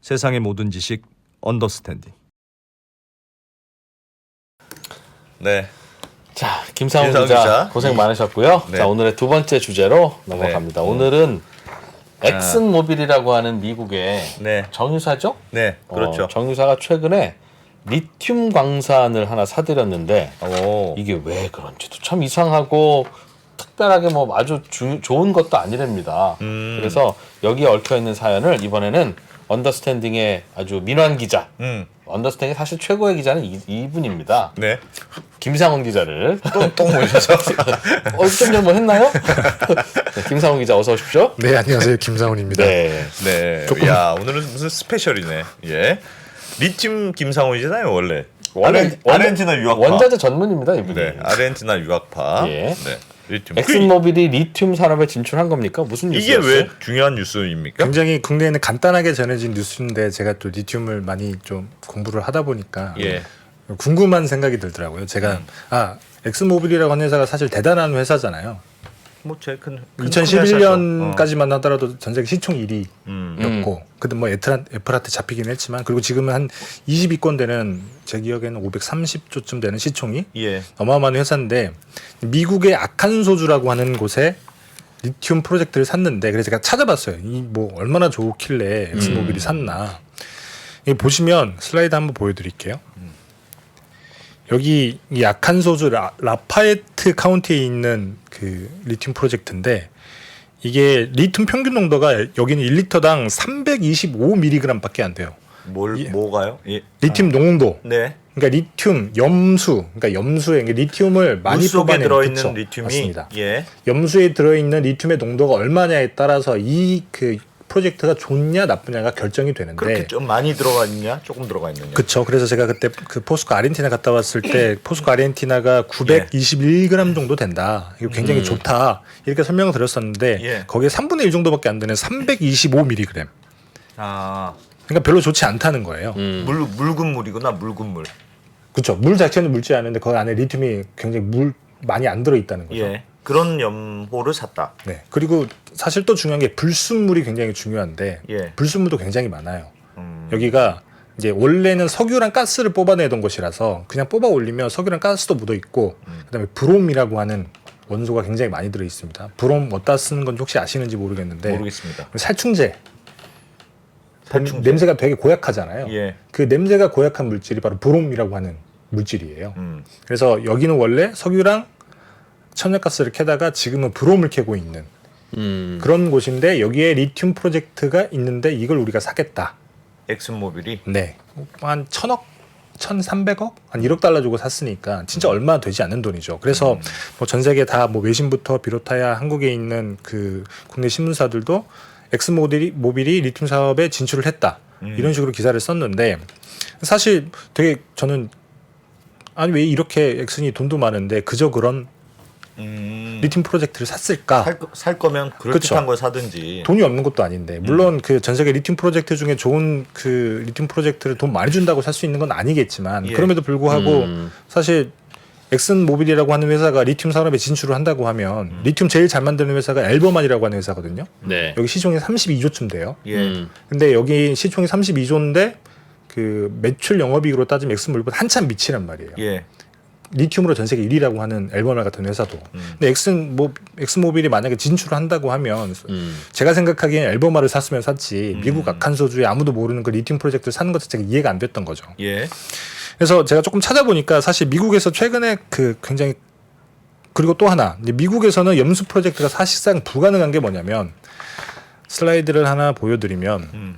세상의 모든 지식 언더스탠딩. 네. 자, 김상훈 김상훈 기자 기자. 고생 많으셨고요. 네. 자, 오늘의 두 번째 주제로 넘어갑니다. 네. 오늘은 엑슨모빌이라고 하는 미국의 네. 정유사죠? 네, 그렇죠. 정유사가 최근에 리튬 광산을 하나 사들였는데 오. 이게 왜 그런지도 참 이상하고 특별하게 뭐 아주 좋은 것도 아니랍니다. 그래서 여기에 얽혀 있는 사연을 이번에는 언더스탠딩의 아주 민환 기자, 언더스탠딩 사실 최고의 기자는 이분입니다. 네. 김상훈 기자를 또 모셔서 좀 전에 뭐 했나요? 네, 김상훈 기자 어서 오십시오. 네, 안녕하세요. 김상훈입니다. 네. 네. 야, 오늘은 무슨 스페셜이네. 예. 리튬 김상훈이잖아요, 원래. 아르헨티나 유학파. 원자재 전문입니다, 이분이. 네. 아르헨티나 유학파. 예. 네. 리튬. 엑슨모빌이 리튬 산업에 진출한 겁니까? 무슨 이게 뉴스였어요? 왜 중요한 뉴스입니까? 굉장히 국내에는 간단하게 전해진 뉴스인데 제가 또 리튬을 많이 좀 공부를 하다 보니까 예. 궁금한 생각이 들더라고요. 제가 엑슨모빌이라고 하는 회사가 사실 대단한 회사잖아요. 뭐 제일 큰 2011년까지만 하더라도 전 세계 시총 1위였고 음. 근데 뭐 애플한테 잡히긴 했지만 그리고 지금은 한 20위권 되는 제 기억에는 530조쯤 되는 시총이 예. 어마어마한 회사인데 미국의 아칸소주라고 하는 곳에 리튬 프로젝트를 샀는데 그래서 제가 찾아봤어요. 이 뭐 얼마나 좋길래 엑스모빌이 샀나. 이 보시면 슬라이드 한번 보여드릴게요. 여기 이 아칸소주 라파에트 카운티에 있는 그 리튬 프로젝트인데 이게 리튬 평균 농도가 여기는 1리터당 325mg밖에 안 돼요. 뭐가요? 예. 리튬 농도. 네. 그러니까 리튬 염수, 그러니까 염수에 리튬을 많이 물 속에 뽑아내는 들어있는 그쵸? 리튬이 맞습니다. 예. 염수에 들어있는 리튬의 농도가 얼마냐에 따라서 이 그 프로젝트가 좋냐 나쁘냐가 결정이 되는데. 그렇게 좀 많이 들어가 있냐? 조금 들어가 있느냐? 그렇죠. 그래서 제가 그때 그 포스코 아르헨티나 갔다 왔을 때 포스코 아르헨티나가 921g 정도 된다. 이거 굉장히 좋다. 이렇게 설명을 드렸었는데 예. 거기에 3분의 1 정도밖에 안 되는 325mg. 아, 그러니까 별로 좋지 않다는 거예요. 묽은 물이구나. 묽은 물. 그렇죠. 물 자체는 묽지 않은데 거기 안에 리튬이 굉장히 많이 안 들어 있다는 거죠. 예. 그런 염호를 샀다. 네. 그리고 사실 또 중요한 게 불순물이 굉장히 중요한데 예. 불순물도 굉장히 많아요. 여기가 이제 원래는 석유랑 가스를 뽑아내던 곳이라서 그냥 뽑아 올리면 석유랑 가스도 묻어 있고 그다음에 브롬이라고 하는 원소가 굉장히 많이 들어 있습니다. 브롬 어디다 쓰는 건지 혹시 아시는지 모르겠는데 모르겠습니다. 살충제. 살충제. 냄새가 되게 고약하잖아요. 예. 그 냄새가 고약한 물질이 바로 브롬이라고 하는 물질이에요. 그래서 여기는 원래 석유랑 천연가스를 캐다가 지금은 브롬을 캐고 있는 그런 곳인데 여기에 리튬 프로젝트가 있는데 이걸 우리가 사겠다. 엑슨모빌이 네, 한 1,000억, 1,300억, 한 1억 달러 주고 샀으니까 진짜 얼마 되지 않는 돈이죠. 그래서 뭐 전 세계 다 뭐 외신부터 비롯하여 한국에 있는 그 국내 신문사들도 엑슨모빌이 리튬 사업에 진출을 했다. 이런 식으로 기사를 썼는데 사실 되게 저는 아니 왜 이렇게 엑슨이 돈도 많은데 그저 그런 리튬 프로젝트를 샀을까? 살 거면 그럴듯한 걸 사든지. 돈이 없는 것도 아닌데 물론 그 전 세계 리튬 프로젝트 중에 좋은 그 리튬 프로젝트를 돈 많이 준다고 살 수 있는 건 아니겠지만 예. 그럼에도 불구하고 사실 엑슨모빌이라고 하는 회사가 리튬 산업에 진출을 한다고 하면 리튬 제일 잘 만드는 회사가 엘버만이라고 하는 회사거든요. 네. 여기 시총이 32조쯤 돼요. 예. 근데 여기 시총이 32조인데 그 매출 영업이익으로 따지면 엑슨모빌보다 한참 미치란 말이에요. 예. 리튬으로 전 세계 1위라고 하는 엘버말 같은 회사도. 근데 엑슨모빌이 만약에 진출을 한다고 하면 제가 생각하기엔 엘버말을 샀으면 샀지 미국 아칸소주에 아무도 모르는 그 리튬 프로젝트를 사는 것 자체가 이해가 안 됐던 거죠. 예. 그래서 제가 조금 찾아보니까 사실 미국에서 최근에 그 굉장히 그리고 또 하나 이제 미국에서는 염수 프로젝트가 사실상 불가능한 게 뭐냐면 슬라이드를 하나 보여드리면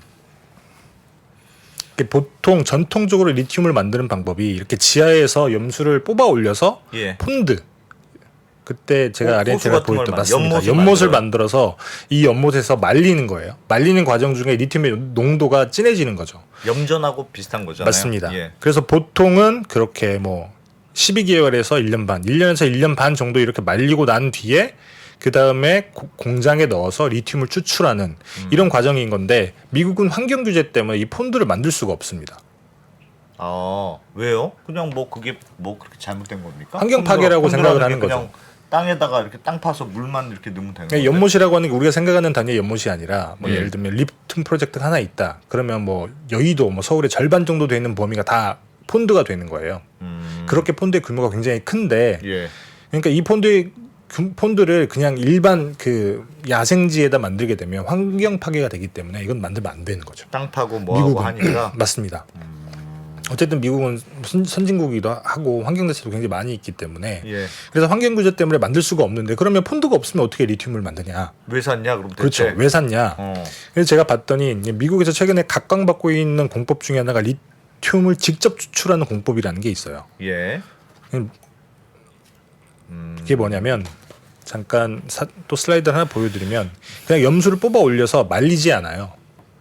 보통 전통적으로 리튬을 만드는 방법이 이렇게 지하에서 염수를 뽑아 올려서 예. 폰드 그때 제가 아르헨티나 보일 때 맞습니다. 연못을 연못을 만들어서 이 연못에서 말리는 거예요. 말리는 과정 중에 리튬의 농도가 진해지는 거죠. 염전하고 비슷한 거잖아요. 맞습니다. 예. 그래서 보통은 그렇게 뭐 12개월에서 1년 반, 1년에서 1년 반 정도 이렇게 말리고 난 뒤에 그 다음에 공장에 넣어서 리튬을 추출하는 이런 과정인 건데 미국은 환경 규제 때문에 이 폰드를 만들 수가 없습니다. 아, 왜요? 그냥 뭐 그게 뭐 그렇게 잘못된 겁니까? 환경 파괴라고 생각을 하는 그냥 거죠. 땅에다가 이렇게 땅 파서 물만 이렇게 넣으면 되는 거예요. 그러니까 연못이라고 하는 게 우리가 생각하는 단위의 연못이 아니라 뭐 예. 예를 들면 리튬 프로젝트가 하나 있다. 그러면 뭐 여의도, 뭐 서울의 절반 정도 되는 범위가 다 폰드가 되는 거예요. 그렇게 폰드의 규모가 굉장히 큰데, 예. 그러니까 이 폰드를 그냥 일반 그 야생지에다 만들게 되면 환경 파괴가 되기 때문에 이건 만들면 안 되는 거죠. 땅 파고 뭐하고 하니까. 맞습니다. 어쨌든 미국은 선진국이기도 하고 환경 자체도 굉장히 많이 있기 때문에 예. 그래서 환경 규제 때문에 만들 수가 없는데 그러면 폰드가 없으면 어떻게 리튬을 만드냐? 왜 샀냐 그럼 대체. 그렇죠. 왜 샀냐? 그래서 제가 봤더니 미국에서 최근에 각광받고 있는 공법 중에 하나가 리튬을 직접 추출하는 공법이라는 게 있어요. 예. 그게 뭐냐면 잠깐 또 슬라이드 하나 보여드리면 그냥 염수를 뽑아 올려서 말리지 않아요.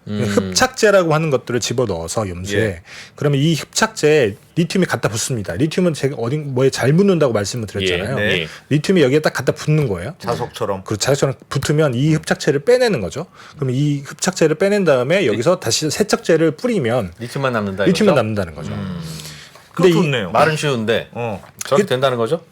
흡착제라고 하는 것들을 집어넣어서 염수에 예. 그러면 이 흡착제에 리튬이 갖다 붙습니다. 리튬은 제가 어디 뭐에 잘 붙는다고 말씀을 드렸잖아요. 예, 네. 리튬이 여기에 딱 갖다 붙는 거예요. 자석처럼. 그 자석처럼 붙으면 이 흡착제를 빼내는 거죠. 그럼 이 흡착제를 빼낸 다음에 여기서 다시 세척제를 뿌리면 리튬만 남는다. 리튬만 이거죠? 남는다는 거죠. 그거 근데 이 좋네요. 말은 쉬운데 저렇게 된다는 거죠?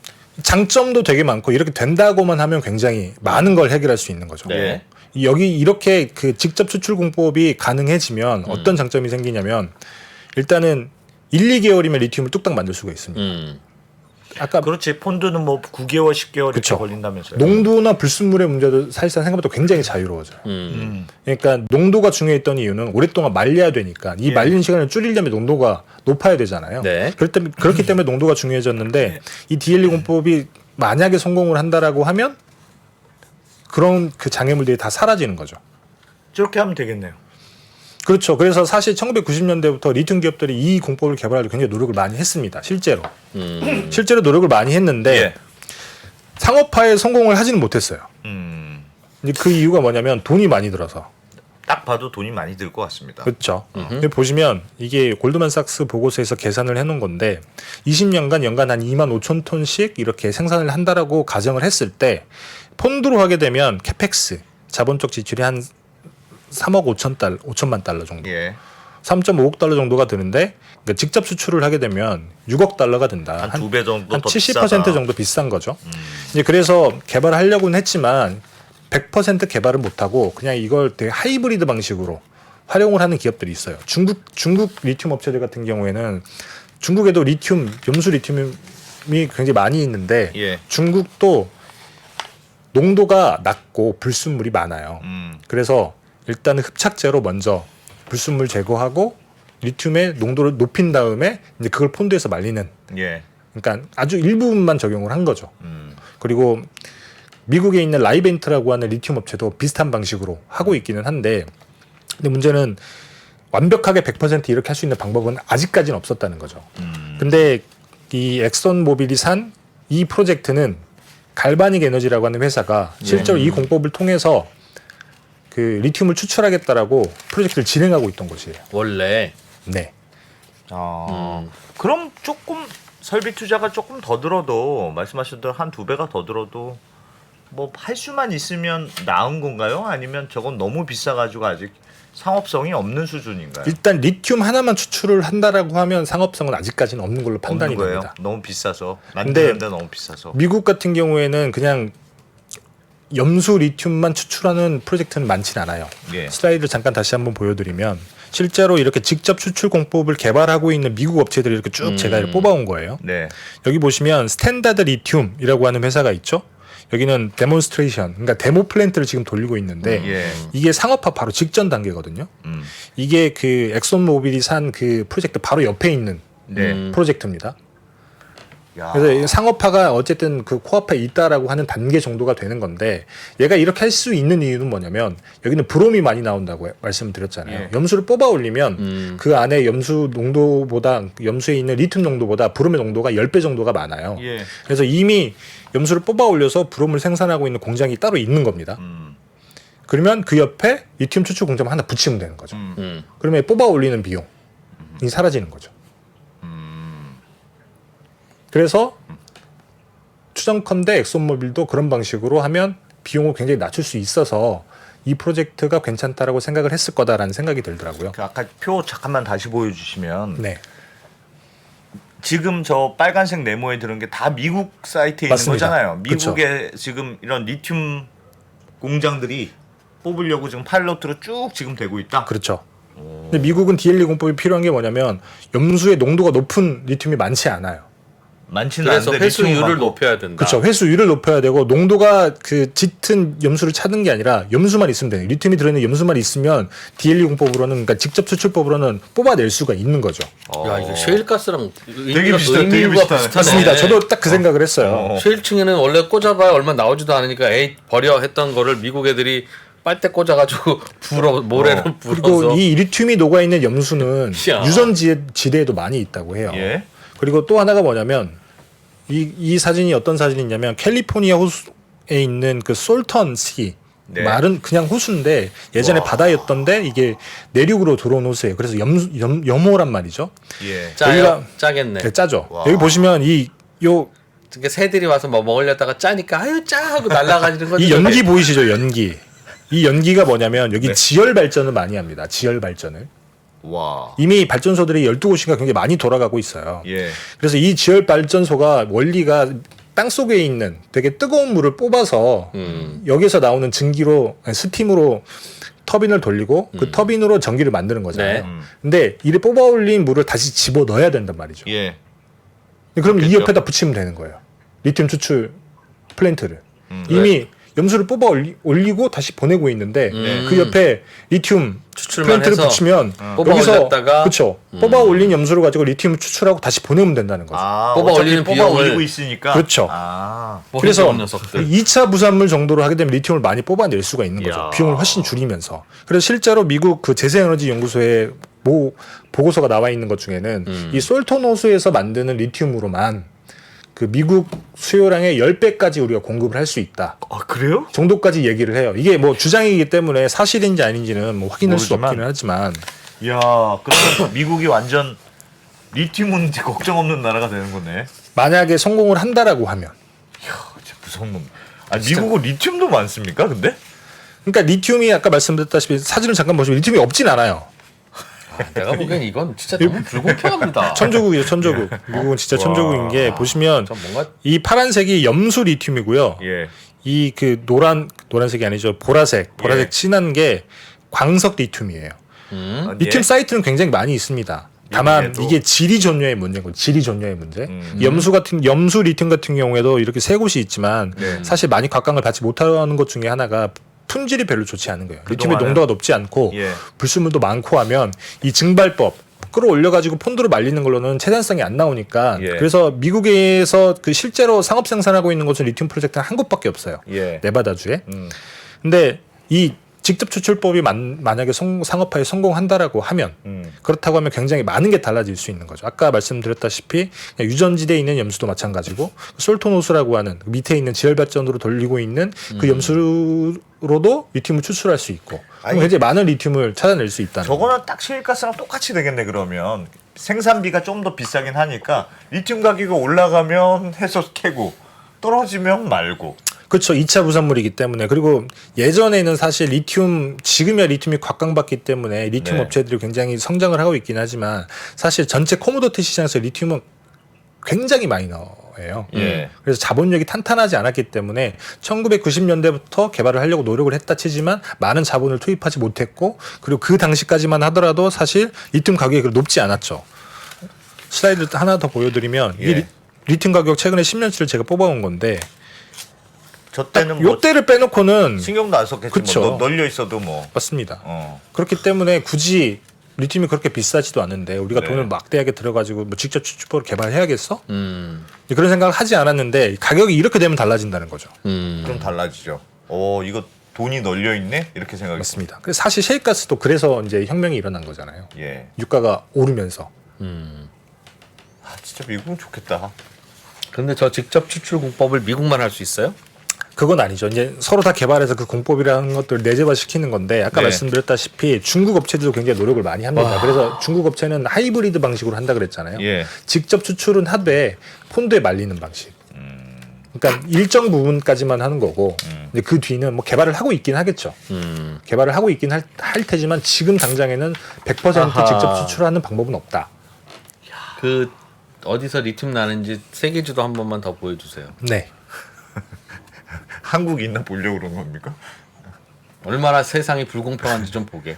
장점도 되게 많고 이렇게 된다고만 하면 굉장히 많은 걸 해결할 수 있는 거죠. 네. 여기 이렇게 그 직접 추출 공법이 가능해지면 어떤 장점이 생기냐면 일단은 1, 2개월이면 리튬을 뚝딱 만들 수가 있습니다. 아까 그렇지. 폰드는 뭐 9개월, 10개월 이렇게 그쵸. 걸린다면서요. 농도나 불순물의 문제도 사실상 생각보다 굉장히 자유로워져요. 그러니까 농도가 중요했던 이유는 오랫동안 말려야 되니까 이 예. 말리는 시간을 줄이려면 농도가 높아야 되잖아요. 네. 그렇기 때문에 농도가 중요해졌는데 이 DLE 공법이 만약에 성공을 한다라고 하면 그런 그 장애물들이 다 사라지는 거죠. 저렇게 하면 되겠네요. 그렇죠. 그래서 사실 1990년대부터 리튬 기업들이 이 공법을 개발하려고 굉장히 노력을 많이 했습니다. 실제로. 실제로 노력을 많이 했는데 예. 상업화에 성공을 하지는 못했어요. 음. 이제 그 이유가 뭐냐면 돈이 많이 들어서. 딱 봐도 돈이 많이 들 것 같습니다. 그렇죠. 근데 보시면 이게 골드만삭스 보고서에서 계산을 해놓은 건데 20년간 연간 한 2만 5천 톤씩 이렇게 생산을 한다라고 가정을 했을 때 폰드로 하게 되면 캐펙스 자본적 지출이 한 3억 5천만 달러 정도, 예. 3.5억 달러 정도가 드는데 그러니까 직접 수출을 하게 되면 6억 달러가 든다. 한 2배 정도 한 더 70% 비싸다. 정도 비싼 거죠. 이제 그래서 개발을 하려고는 했지만 100% 개발을 못하고 그냥 이걸 되게 하이브리드 방식으로 활용을 하는 기업들이 있어요. 중국 리튬 업체들 같은 경우에는 중국에도 염수 리튬이 굉장히 많이 있는데 예. 중국도 농도가 낮고 불순물이 많아요. 그래서 일단은 흡착제로 먼저 불순물 제거하고 리튬의 농도를 높인 다음에 이제 그걸 폰드에서 말리는, 예. 그러니까 아주 일부분만 적용을 한 거죠. 음. 그리고 미국에 있는 라이벤트라고 하는 리튬 업체도 비슷한 방식으로 하고 있기는 한데, 근데 문제는 완벽하게 100% 이렇게 할 수 있는 방법은 아직까지는 없었다는 거죠. 근데 이 엑선 모빌이 산 이 프로젝트는 갈바닉 에너지라고 하는 회사가 실제로 이 공법을 통해서 그 리튬을 추출하겠다라고 프로젝트를 진행하고 있던 곳이에요. 원래 네. 그럼 조금 설비 투자가 조금 더 들어도 말씀하신 대로 한 2배가 더 들어도 뭐 할 수만 있으면 나은 건가요? 아니면 저건 너무 비싸가지고 아직 상업성이 없는 수준인가요? 일단 리튬 하나만 추출을 한다라고 하면 상업성은 아직까지는 없는 걸로 판단이 없는 거예요? 됩니다. 너무 비싸서 근데 만드는데 너무 비싸서. 미국 같은 경우에는 그냥 염수 리튬만 추출하는 프로젝트는 많지는 않아요. 예. 슬라이드 잠깐 다시 한번 보여드리면 실제로 이렇게 직접 추출 공법을 개발하고 있는 미국 업체들이 이렇게 쭉 제가 뽑아온 거예요. 네. 여기 보시면 스탠다드 리튬이라고 하는 회사가 있죠. 여기는 데몬스트레이션, 그러니까 데모 플랜트를 지금 돌리고 있는데 예. 이게 상업화 바로 직전 단계거든요. 이게 그 엑손 모빌이 산 그 프로젝트 바로 옆에 있는 네. 프로젝트입니다. 야. 그래서 이 상업화가 어쨌든 그 코앞에 있다라고 하는 단계 정도가 되는 건데, 얘가 이렇게 할 수 있는 이유는 뭐냐면 여기는 브롬이 많이 나온다고 말씀을 드렸잖아요. 예. 염수를 뽑아 올리면 그 안에 염수 농도보다, 염수에 있는 리튬 농도보다 브롬의 농도가 10배 정도가 많아요. 예. 그래서 이미 염수를 뽑아 올려서 브롬을 생산하고 있는 공장이 따로 있는 겁니다. 그러면 그 옆에 리튬 추출 공장 하나 붙이면 되는 거죠. 그러면 뽑아 올리는 비용이 사라지는 거죠. 그래서 추정컨대 엑손모빌도 그런 방식으로 하면 비용을 굉장히 낮출 수 있어서 이 프로젝트가 괜찮다라고 생각을 했을 거다라는 생각이 들더라고요. 그 아까 표 잠깐만 다시 보여주시면 네. 지금 저 빨간색 네모에 들은 게 다 미국 사이트에 맞습니다. 있는 거잖아요. 그쵸. 미국에 지금 이런 리튬 공장들이 뽑으려고 지금 파일럿으로 쭉 지금 되고 있다. 그렇죠. 근데 미국은 DLE 공법이 필요한 게 뭐냐면 염수의 농도가 높은 리튬이 많지 않아요. 많지는 그래서 않은데 회수율을 리튬은 많고. 높여야 된다. 그렇죠. 회수율을 높여야 되고 농도가 그 짙은 염수를 찾는 게 아니라 염수만 있으면 돼요. 리튬이 들어있는 염수만 있으면 DLE 공법으로는 그러니까 직접 추출법으로는 뽑아낼 수가 있는 거죠. 야 이게 셰일가스랑 되게 비슷해, 되게 비슷하네. 맞습니다. 저도 딱 그 생각을 했어요. 셰일층에는 원래 꽂아봐야 얼마 나오지도 않으니까 에이 버려 했던 거를 미국 애들이 빨대 꽂아가지고 불어 모래를 불어서 그리고 이 리튬이 녹아 있는 염수는 야. 유전 지대에도 많이 있다고 해요. 예. 그리고 또 하나가 뭐냐면 이 사진이 어떤 사진이냐면 캘리포니아 호수에 있는 그 솔턴 씨 네. 말은 그냥 호수인데 예전에 와. 바다였던데 이게 내륙으로 들어온 호수예요. 그래서 염호란 말이죠. 예. 짜요. 여기가- 짜겠네. 네, 짜죠. 와. 여기 보시면 요 그러니까 새들이 와서 뭐 먹으려다가 짜니까 아유 짜 하고 날아가지는 거죠. 이 연기 보이시죠? 연기. 이 연기가 뭐냐면 여기 네. 지열 발전을 많이 합니다. 지열 발전을. 와. 이미 발전소들이 12곳인가 굉장히 많이 돌아가고 있어요. 예. 그래서 이 지열 발전소가 원리가 땅 속에 있는 되게 뜨거운 물을 뽑아서 여기서 나오는 증기로 아니, 스팀으로 터빈을 돌리고 그 터빈으로 전기를 만드는 거잖아요. 네. 근데 이를 뽑아 올린 물을 다시 집어 넣어야 된단 말이죠. 예. 그럼 이 그렇겠죠. 옆에다 붙이면 되는 거예요. 리튬 추출 플랜트를. 네. 이미 염수를 뽑아 올리고 다시 보내고 있는데 그 옆에 리튬 추출만 플랜트를 해서 붙이면 뽑아 올렸다가 그렇죠. 뽑아 올린 염수를 가지고 리튬을 추출하고 다시 보내면 된다는 거죠. 아, 뽑아 어차피 올리는 뽑아 비용을- 올리고 있으니까. 그렇죠. 아. 뭐 그래서 해적은 녀석들. 2차 부산물 정도로 하게 되면 리튬을 많이 뽑아낼 수가 있는 거죠. 이야. 비용을 훨씬 줄이면서. 그래서 실제로 미국 그 재생에너지 연구소에 보고서가 나와 있는 것 중에는 이 솔톤 호수에서 만드는 리튬으로만 그 미국 수요량의 10배까지 우리가 공급을 할 수 있다. 아, 그래요? 정도까지 얘기를 해요. 이게 뭐 주장이기 때문에 사실인지 아닌지는 뭐 확인할 수 모르지만. 없기는 하지만 야, 그러면 미국이 완전 리튬 문제 걱정 없는 나라가 되는 거네. 만약에 성공을 한다라고 하면 진짜 무서운 놈. 아, 미국은 리튬도 많습니까? 근데? 그러니까 리튬이 아까 말씀드렸다시피 사진을 잠깐 보시면 리튬이 없진 않아요. 내가 보기엔 이건 진짜 너무 불공평합니다. 천조국이죠, 천조국. 미국은 진짜 와. 천조국인 게 보시면 전 뭔가 이 파란색이 염수 리튬이고요. 예. 이 그 노란색이 아니죠. 보라색 예. 진한 게 광석 리튬이에요. 아, 리튬 예. 사이트는 굉장히 많이 있습니다. 다만 미국에도. 이게 지리 전류의 문제인 거죠. 지리 전류의 문제. 음. 염수 리튬 같은 경우에도 이렇게 세 곳이 있지만 네. 사실 많이 각광을 받지 못하는 것 중에 하나가 품질이 별로 좋지 않은 거예요. 리튬의 그동안은- 농도가 높지 않고 예. 불순물도 많고 하면 이 증발법 끌어올려가지고 폰드로 말리는 걸로는 채산성이 안 나오니까 예. 그래서 미국에서 그 실제로 상업 생산하고 있는 곳은 리튬 프로젝트는 한 곳밖에 없어요. 예. 네바다주에. 음. 근데 이 직접 추출법이 만약에 상업화에 성공한다라고 하면 그렇다고 하면 굉장히 많은 게 달라질 수 있는 거죠. 아까 말씀드렸다시피 그냥 유전지대에 있는 염수도 마찬가지고 솔톤호수라고 하는 밑에 있는 지열발전으로 돌리고 있는 그 염수로도 리튬을 추출할 수 있고 아니, 그럼 굉장히 많은 리튬을 찾아낼 수 있다는 거죠. 저거는 딱 시일가스랑 똑같이 되겠네 그러면. 생산비가 좀 더 비싸긴 하니까 리튬 가격이 올라가면 해서 캐고 떨어지면 말고. 그렇죠. 2차 부산물이기 때문에 그리고 예전에는 사실 지금이야 리튬이 곽강받기 때문에 리튬 네. 업체들이 굉장히 성장을 하고 있긴 하지만 사실 전체 코모도티 시장에서 리튬은 굉장히 마이너예요. 예. 그래서 자본력이 탄탄하지 않았기 때문에 1990년대부터 개발을 하려고 노력을 했다 치지만 많은 자본을 투입하지 못했고 그리고 그 당시까지만 하더라도 사실 리튬 가격이 그렇게 높지 않았죠. 슬라이드 하나 더 보여드리면 이 예. 리튬 가격 최근에 10년치를 제가 뽑아온 건데 저 때는 뭐 요때를 빼놓고는 신경도 안 썼겠지. 그쵸. 뭐 널려 있어도 뭐. 맞습니다. 어. 그렇기 때문에 굳이 리튬이 그렇게 비싸지도 않은데 우리가 네. 돈을 막대하게 들어가지고 뭐 직접 추출법을 개발해야겠어? 그런 생각을 하지 않았는데 가격이 이렇게 되면 달라진다는 거죠. 그럼 달라지죠. 이거 돈이 널려 있네 이렇게 생각했습니다. 맞습니다. 그래서 사실 셰일가스도 그래서 이제 혁명이 일어난 거잖아요. 예. 유가가 오르면서. 아, 진짜 미국은 좋겠다. 근데 저 직접 추출 공법을 미국만 할 수 있어요? 그건 아니죠. 이제 서로 다 개발해서 그 공법이라는 것들을 내재화 시키는 건데 아까 네. 말씀드렸다시피 중국 업체들도 굉장히 노력을 많이 합니다. 그래서 중국 업체는 하이브리드 방식으로 한다 그랬잖아요. 예. 직접 추출은 하되 폰드에 말리는 방식. 그러니까 일정 부분까지만 하는 거고 이제 그 뒤는 뭐 개발을 하고 있긴 하겠죠. 개발을 하고 있긴 할 테지만 지금 당장에는 100% 아하. 직접 추출하는 방법은 없다. 그 어디서 리튬 나는지 세계지도 한 번만 더 보여주세요. 네. 한국이 있나 보려고 그런 겁니까? 얼마나 세상이 불공평한지 좀 보게.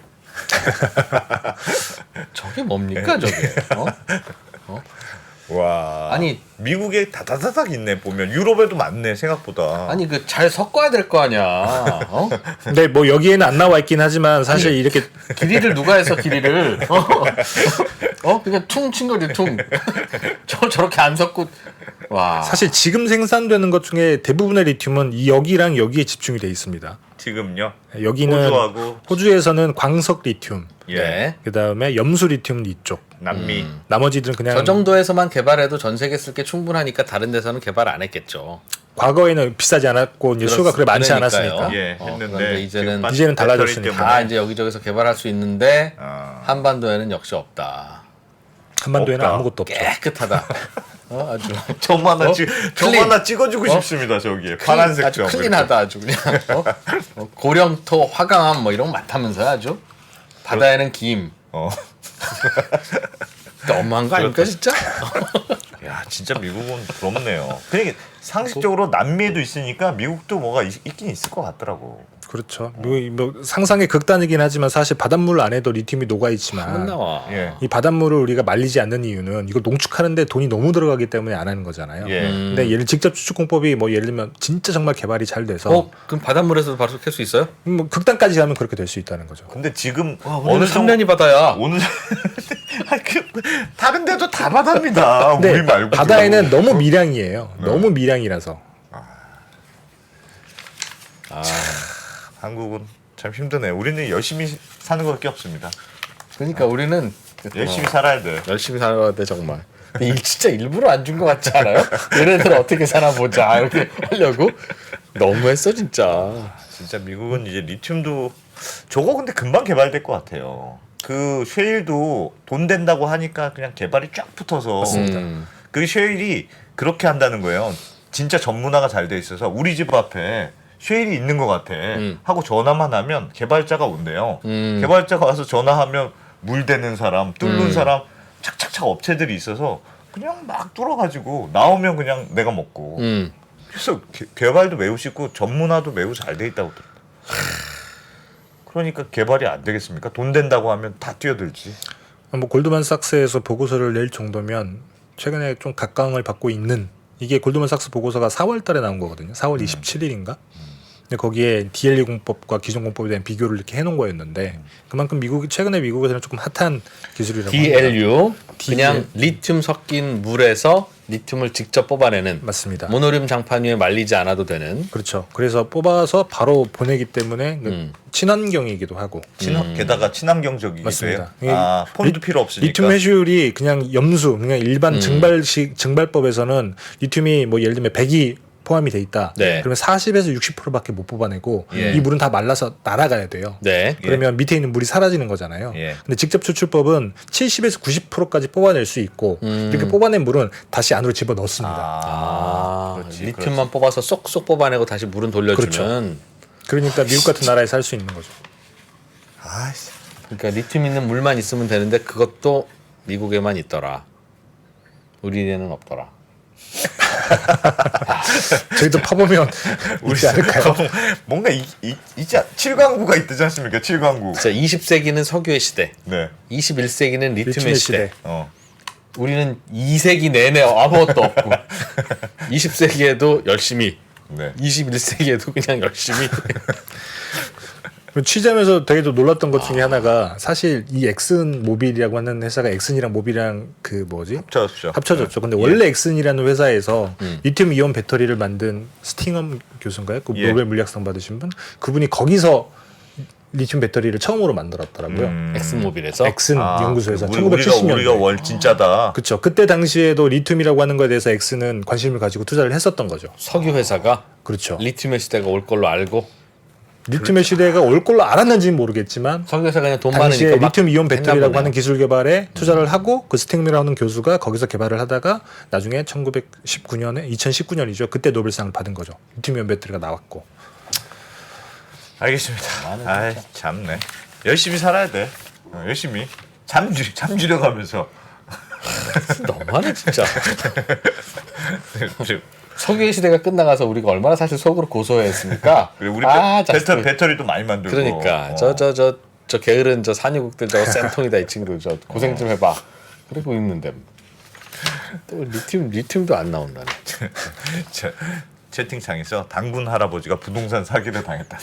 저게 뭡니까 저게? 와. 아니 미국에 다다다닥 있네 보면 유럽에도 많네 생각보다. 아니 그 잘 섞어야 될 거 아니야. 근데 뭐 여기에는 안 나와 있긴 하지만 사실 이렇게 길이를 누가 해서 길이를 그냥 퉁 친 거지 퉁. 저렇게 안 섞고 와. 사실 지금 생산되는 것 중에 대부분의 리튬은 이 여기랑 여기에 집중이 돼 있습니다. 지금요. 여기는 호주하고 호주에서는 광석 리튬, 예. 네. 그다음에 염수 리튬 이쪽. 남미. 나머지들은 그냥 저 정도에서만 개발해도 전 세계 쓸 게 충분하니까 다른 데서는 개발 안 했겠죠. 과거에는 비싸지 않았고 이제 수요가 그렇게 많지 그러니까요. 않았으니까. 예, 그런데 했는데 이제는 이제는 배터리 달라졌으니까. 때문에. 다 이제 여기저기서 개발할 수 있는데 아. 한반도에는 역시 없다. 한반도에는 없다. 아무것도 없죠. 깨끗하다. 아주 점 하나 어? 점 클린. 하나 찍어주고 싶습니다 저기에 파란색 아주 점. 클린하다 아주 그냥 고령토 화강암 뭐 이런 거 많다면서요 아주 바다에는 김 어. 너무한 거 아닙니까 진짜? 야 진짜 미국은 부럽네요. 그러니까 상식적으로 남미에도 있으니까 미국도 뭐가 있긴 있을 것 같더라고. 그렇죠. 뭐 상상의 극단이긴 하지만 사실 바닷물 안에도 리튬이 녹아 안 있지만 나와. 예. 이 바닷물을 우리가 말리지 않는 이유는 이거 농축하는데 돈이 너무 들어가기 때문에 안 하는 거잖아요. 예. 근데 얘를 직접 추출 공법이 뭐 예를 들면 진짜 정말 개발이 잘 돼서 그럼 바닷물에서도 바로 캘 수 있어요? 뭐 극단까지 가면 그렇게 될 수 있다는 거죠. 근데 지금 어느 3년이 바다야. 오늘 다른 데도 다 바다입니다. 근데 우리 말고 바다에는 너무 미량이에요. 너무 미량이라서. 한국은 참 힘드네. 우리는 열심히 사는 것밖에 없습니다. 그러니까 우리는 열심히 살아야 돼. 열심히 살아야 돼 정말. 근데 진짜 일부러 안 준 것 같지 않아요? 얘네들 어떻게 사나 보자 이렇게 하려고 너무했어 진짜. 진짜 미국은 이제 리튬도 저거 근데 금방 개발될 것 같아요. 그 쉐일도 돈 된다고 하니까 그냥 개발이 쫙 붙어서 그 쉐일이 그렇게 한다는 거예요. 진짜 전문화가 잘 돼 있어서 우리 집 앞에 쉐일이 있는 것 같아 하고 전화만 하면 개발자가 온대요. 개발자가 와서 전화하면 물 대는 사람, 뚫는 사람 착착착 업체들이 있어서 그냥 막 뚫어가지고 나오면 그냥 내가 먹고 그래서 개발도 매우 쉽고 전문화도 매우 잘 돼 있다고 들었다. 그러니까 개발이 안 되겠습니까? 돈 된다고 하면 다 뛰어들지. 뭐 골드만삭스에서 보고서를 낼 정도면 최근에 좀 각광을 받고 있는 이게 골드만삭스 보고서가 4월 달에 나온 거거든요. 4월 27일인가? 근데 거기에 DLE 공법과 기존 공법에 대한 비교를 이렇게 해놓은 거였는데 그만큼 최근에 미국에서는 조금 핫한 기술이라고 DLU 그냥 리튬 섞인 물에서 리튬을 직접 뽑아내는 맞습니다. 모노륨 장판 위에 말리지 않아도 되는. 그렇죠. 그래서 뽑아서 바로 보내기 때문에 친환경이기도 하고 게다가 친환경적이기도 맞습니다. 해요. 아, 폰도 필요 없으니까. 리튬 회수율이 그냥 염수, 그냥 일반 증발법에서는 리튬이 뭐 예를 들면 100이 포함이 돼 있다. 네. 그러면 40에서 60%밖에 못 뽑아내고 예. 이 물은 다 말라서 날아가야 돼요. 네. 그러면 밑에 있는 물이 사라지는 거잖아요. 예. 근데 직접 추출법은 70에서 90%까지 뽑아낼 수 있고 이렇게 뽑아낸 물은 다시 안으로 집어 넣습니다. 그렇지, 리튬만 뽑아서 쏙쏙 뽑아내고 다시 물은 돌려주면. 그렇죠. 그러니까 미국 같은 나라에서 할 수 있는 거죠. 아이씨. 그러니까 리튬 있는 물만 있으면 되는데 그것도 미국에만 있더라. 우리에는 없더라. 저희도 파보면 있지 않을까요? 뭔가 있지 7광구가 있지 않습니까? 7광구. 자, 20세기는 석유의 시대, 네. 21세기는 리튬의 리튬의 시대. 시대. 우리는 2세기 내내 아무것도 없고 20세기에도 열심히 네. 21세기에도 그냥 열심히 취재하면서 되게 또 놀랐던 것 중에 하나가 사실 이 엑슨 모빌이라고 하는 회사가 엑슨이랑 모빌이랑 그 뭐지? 합쳐졌죠. 근데 원래 엑슨이라는 회사에서 리튬 이온 배터리를 만든 스팅엄 교수인가요? 그 예. 노벨 물리학상 받으신 분? 그분이 거기서 리튬 배터리를 처음으로 만들었더라고요. 엑슨모빌에서 엑슨 연구소에서 우리가 1970년대. 월 진짜다. 그렇죠. 그때 당시에도 리튬이라고 하는 거에 대해서 엑슨은 관심을 가지고 투자를 했었던 거죠. 석유 회사가 그렇죠. 리튬의 시대가 올 걸로 알고 리튬의 시대가 올 걸로 알았는지는 모르겠지만 석유 회사가 그냥 돈 당시에 많으니까 막 리튬 이온 배터리라고 했나 하는 기술 개발에 투자를 하고 그 스팅미라고 하는 교수가 거기서 개발을 하다가 나중에 2019년이죠. 그때 노벨상을 받은 거죠. 리튬 이온 배터리가 나왔고. 알겠습니다. 아이 참네. 열심히 살아야 돼. 열심히 잠 줄여가면서. 너무하네 진짜. 지금 석유의 시대가 끝나가서 우리가 얼마나 사실 속으로 고소했습니까? 그리고 우리 자식들. 배터리도 많이 만들고. 그러니까 저 게으른 저 산유국들 저거 쌤통이다 이 친구들 저 고생 좀 해봐. 그리고 있는데 또 리튬도 안 나온다네. 채팅창에서 당군 할아버지가 부동산 사기를 당했다.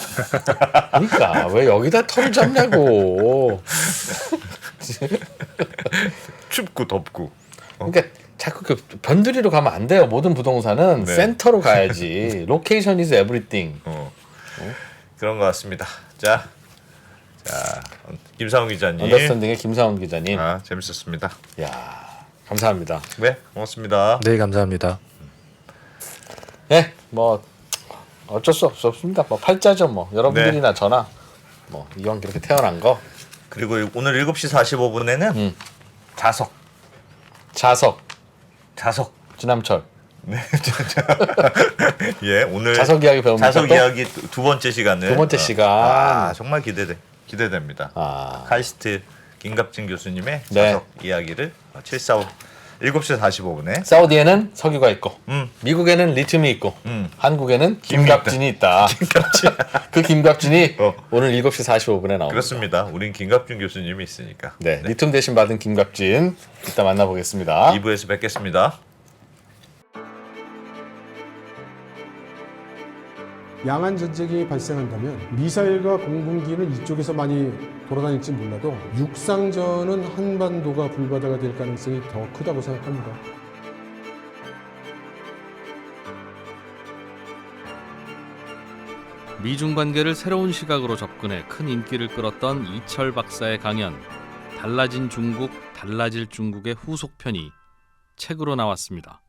그러니까 왜 여기다 털을 잡냐고. 춥고 덥고. 그러니까 자꾸 그 변두리로 가면 안 돼요. 모든 부동산은 네. 센터로 가야지. 로케이션 is everything. 그런 것 같습니다. 자 김사훈 기자님. 언더스탠딩의 김사훈 기자님. 재밌었습니다. 야 감사합니다. 네, 고맙습니다. 네, 감사합니다. 네, 뭐 어쩔 수 없습니다. 뭐 팔자죠, 뭐 여러분들이나 저나 뭐 이왕 그렇게 태어난 거. 그리고 오늘 7시 45분에는 자석 지남철. 네, 예, 오늘 자석 이야기 배웁니까? 자석 또? 이야기 두 번째 시간을 두 번째 시간. 정말 기대됩니다. 카이스트 김갑진 교수님의 네. 자석 이야기를 7시 45분에 사우디에는 석유가 있고 음. 미국에는 리튬이 있고 음. 한국에는 김갑진이 있다. 그 김갑진이 오늘 7시 45분에 나옵니다. 그렇습니다. 우린 김갑진 교수님이 있으니까. 네, 리튬 대신 받은 김갑진 이따 만나보겠습니다. 2부에서 뵙겠습니다. 양안 전쟁이 발생한다면 미사일과 공군기는 이쪽에서 많이 돌아다닐지 몰라도 육상전은 한반도가 불바다가 될 가능성이 더 크다고 생각합니다. 미중 관계를 새로운 시각으로 접근해 큰 인기를 끌었던 이철 박사의 강연 달라진 중국, 달라질 중국의 후속편이 책으로 나왔습니다.